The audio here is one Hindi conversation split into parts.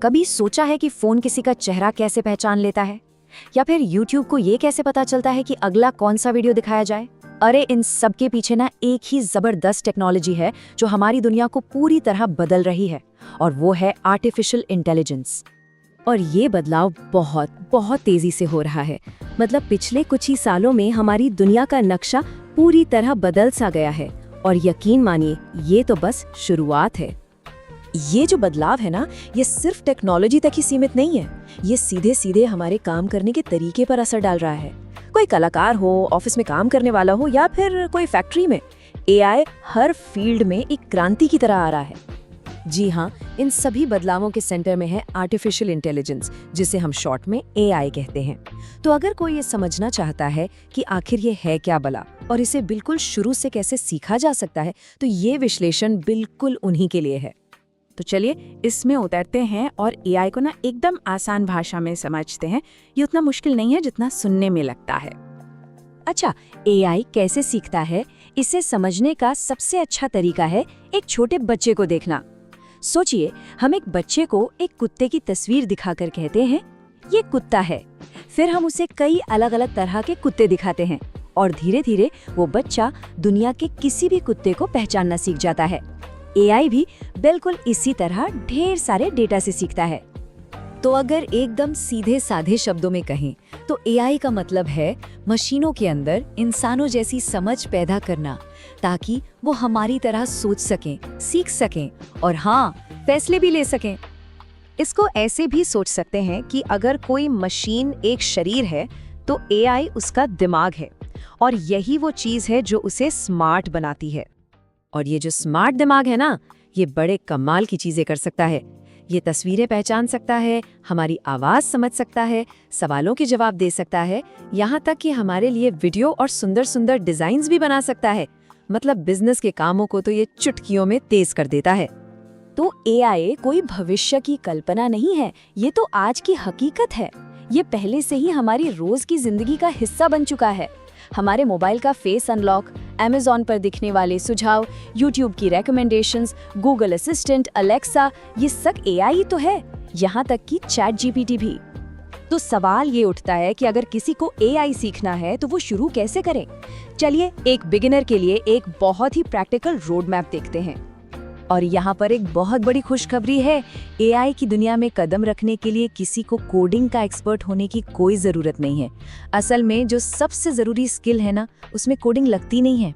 कभी सोचा है कि फोन किसी का चेहरा कैसे पहचान लेता है, या फिर YouTube को ये कैसे पता चलता है कि अगला कौन सा वीडियो दिखाया जाए? अरे इन सब के पीछे ना एक ही जबरदस्त टेक्नोलॉजी है जो हमारी दुनिया को पूरी तरह बदल रही है, और वो है आर्टिफिशियल इंटेलिजेंस। और ये बदलाव बहुत बहुत तेजी से हो रहा है। मतलब पिछले कुछ ही सालों में हमारी दुनिया का नक्शा पूरी तरह बदल सा गया है, और यकीन मानिए ये तो बस शुरुआत है। ये जो बदलाव है ना, ये सिर्फ टेक्नोलॉजी तक ही सीमित नहीं है, ये सीधे सीधे हमारे काम करने के तरीके पर असर डाल रहा है। कोई कलाकार हो, ऑफिस में काम करने वाला हो, या फिर कोई फैक्ट्री में, एआई हर फील्ड में एक क्रांति की तरह आ रहा है। जी हाँ, इन सभी बदलावों के सेंटर में है आर्टिफिशियल इंटेलिजेंस, जिसे हम शॉर्ट में एआई कहते हैं। तो अगर कोई ये समझना चाहता है कि आखिर ये है क्या भला, और इसे बिल्कुल शुरू से कैसे सीखा जा सकता है, तो ये विश्लेषण बिल्कुल उन्हीं के लिए है। तो चलिए इसमें उतरते हैं और एआई को ना एकदम आसान भाषा में समझते हैं। ये उतना मुश्किल नहीं है जितना सुनने में लगता है। अच्छा, एआई कैसे सीखता है, इसे समझने का सबसे अच्छा तरीका है एक छोटे बच्चे को देखना। सोचिए, हम एक बच्चे को एक कुत्ते की तस्वीर दिखाकर कहते हैं, ये कुत्ता है। फिर हम उसे कई अलग अलग तरह के कुत्ते दिखाते हैं, और धीरे धीरे वो बच्चा दुनिया के किसी भी कुत्ते को पहचानना सीख जाता है। एआई भी बिल्कुल इसी तरह ढेर सारे डेटा से सीखता है। तो अगर एकदम सीधे साधे शब्दों में कहें तो एआई का मतलब है मशीनों के अंदर इंसानों जैसी समझ पैदा करना, ताकि वो हमारी तरह सोच सकें, सीख सकें और हाँ, फैसले भी ले सकें। इसको ऐसे भी सोच सकते हैं कि अगर कोई मशीन एक शरीर है तो एआई उसका दिमाग है, और यही वो चीज़ है जो उसे स्मार्ट बनाती है। और ये जो स्मार्ट दिमाग है ना, ये बड़े कमाल की चीजें कर सकता है। ये तस्वीरें पहचान सकता है, हमारी आवाज समझ सकता है, सवालों के जवाब दे सकता है, यहाँ तक कि हमारे लिए वीडियो और सुंदर सुंदर डिजाइन्स भी बना सकता है। मतलब बिजनेस के कामों को तो ये चुटकियों में तेज कर देता है। तो एआई कोई भविष्य की कल्पना नहीं है, ये तो आज की हकीकत है। ये पहले से ही हमारी रोज की जिंदगी का हिस्सा बन चुका है। हमारे मोबाइल का फेस अनलॉक, Amazon पर दिखने वाले सुझाव, YouTube की रिकमेंडेशंस, गूगल असिस्टेंट, अलेक्सा, ये सब एआई ही तो है। यहाँ तक कि चैट जीपीटी भी। तो सवाल ये उठता है कि अगर किसी को एआई सीखना है तो वो शुरू कैसे करें? चलिए एक बिगिनर के लिए एक बहुत ही प्रैक्टिकल रोड मैप देखते हैं। और यहाँ पर एक बहुत बड़ी खुशखबरी है, एआई की दुनिया में कदम रखने के लिए किसी को कोडिंग का एक्सपर्ट होने की कोई ज़रूरत नहीं है। असल में जो सबसे ज़रूरी स्किल है ना, उसमें कोडिंग लगती नहीं है।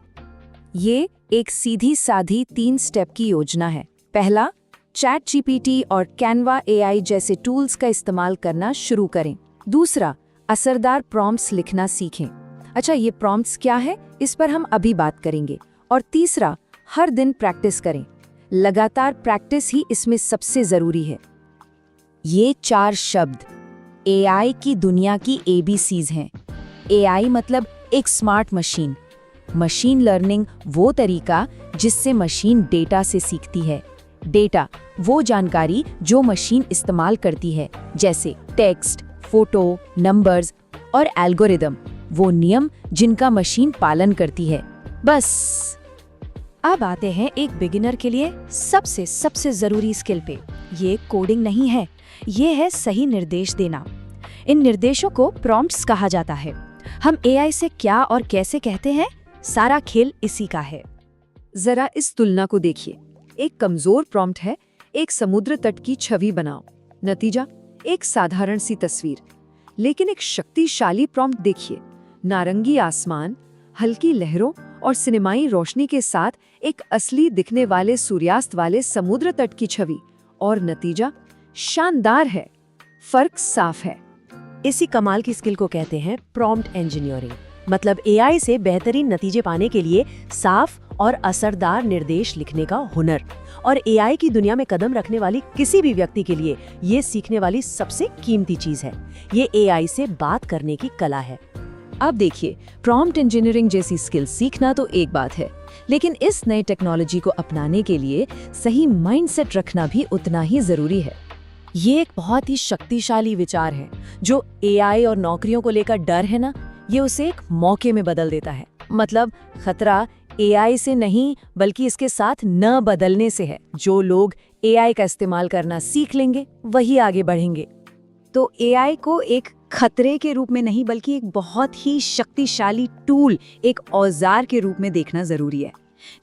ये एक सीधी साधी 3 स्टेप की योजना है। पहला, चैट जीपीटी और कैनवा एआई जैसे टूल्स का इस्तेमाल करना शुरू करें। दूसरा, असरदार प्रॉम्प्ट्स लिखना सीखें। अच्छा, ये प्रॉम्प्ट्स क्या है, इस पर हम अभी बात करेंगे। और तीसरा, हर दिन प्रैक्टिस करें। लगातार प्रैक्टिस ही इसमें सबसे जरूरी है। ये 4 शब्द एआई की दुनिया की एबीसीज हैं। एआई मतलब एक स्मार्ट मशीन। मशीन लर्निंग वो तरीका जिससे मशीन डेटा से सीखती है। डेटा वो जानकारी जो मशीन इस्तेमाल करती है, जैसे टेक्स्ट, फोटो, नंबर्स, और एल्गोरिदम वो नियम जिनका मशीन पालन करती है। बस अब आते हैं एक बिगिनर के लिए सबसे जरूरी स्किल पे। ये कोडिंग नहीं है, ये है सही निर्देश देना। इन निर्देशों को प्रॉम्प्ट्स कहा जाता है। हम एआई से क्या और कैसे कहते हैं, सारा खेल इसी का है। जरा इस तुलना को देखिए। एक कमजोर प्रॉम्प्ट है, एक समुद्र तट की छवि बनाओ। नतीजा, एक साधारण सी तस्वीर। लेकिन एक शक्तिशाली प्रॉम्प्ट देखिए, नारंगी आसमान, हल्की लहरों और सिनेमाई रोशनी के साथ एक असली दिखने वाले सूर्यास्त वाले समुद्र तट की छवि, और नतीजा शानदार है। फर्क साफ है। इसी कमाल की स्किल को कहते हैं प्रॉम्प्ट इंजीनियरिंग। मतलब एआई से बेहतरीन नतीजे पाने के लिए साफ और असरदार निर्देश लिखने का हुनर। और एआई की दुनिया में कदम रखने वाली किसी भी व्यक्ति के लिए ये सीखने वाली सबसे कीमती चीज है। ये एआई से बात करने की कला है। अब देखिए, प्रॉम्प्ट इंजीनियरिंग जैसी स्किल सीखना तो एक बात है, लेकिन इस नई टेक्नोलॉजी को अपनाने के लिए सही माइंडसेट रखना भी उतना ही जरूरी है। ये एक बहुत ही शक्तिशाली विचार है। जो एआई और नौकरियों को लेकर डर है ना, ये उसे एक मौके में बदल देता है। मतलब खतरा एआई से नहीं बल्कि इसके साथ न बदलने से है। जो लोग एआई का इस्तेमाल करना सीख लेंगे वही आगे बढ़ेंगे। तो एआई को एक खतरे के रूप में नहीं बल्कि एक बहुत ही शक्तिशाली टूल, एक औजार के रूप में देखना जरूरी है।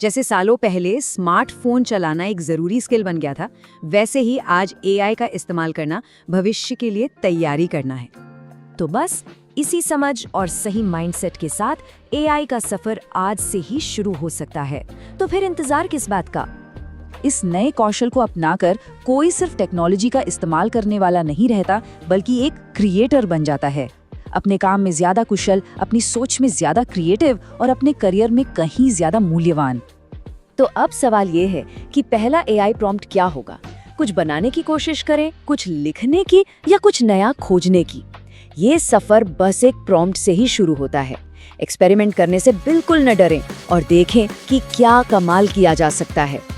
जैसे सालों पहले स्मार्टफोन चलाना एक जरूरी स्किल बन गया था, वैसे ही आज एआई का इस्तेमाल करना भविष्य के लिए तैयारी करना है। तो बस इसी समझ और सही माइंडसेट के साथ एआई का सफर आज से ही शुरू हो सकता है। तो फिर इंतजार किस बात का? इस नए कौशल को अपनाकर कोई सिर्फ टेक्नोलॉजी का इस्तेमाल करने वाला नहीं रहता, बल्कि एक क्रिएटर बन जाता है। अपने काम में ज्यादा कुशल, अपनी सोच में ज्यादा क्रिएटिव और अपने करियर में कहीं ज्यादा मूल्यवान। तो अब सवाल ये है कि पहला एआई प्रॉम्प्ट क्या होगा? कुछ बनाने की कोशिश करें, कुछ लिखने की, या कुछ नया खोजने की? ये सफर बस एक प्रॉम्प्ट से ही शुरू होता है। एक्सपेरिमेंट करने से बिल्कुल न डरें और देखें कि क्या कमाल किया जा सकता है।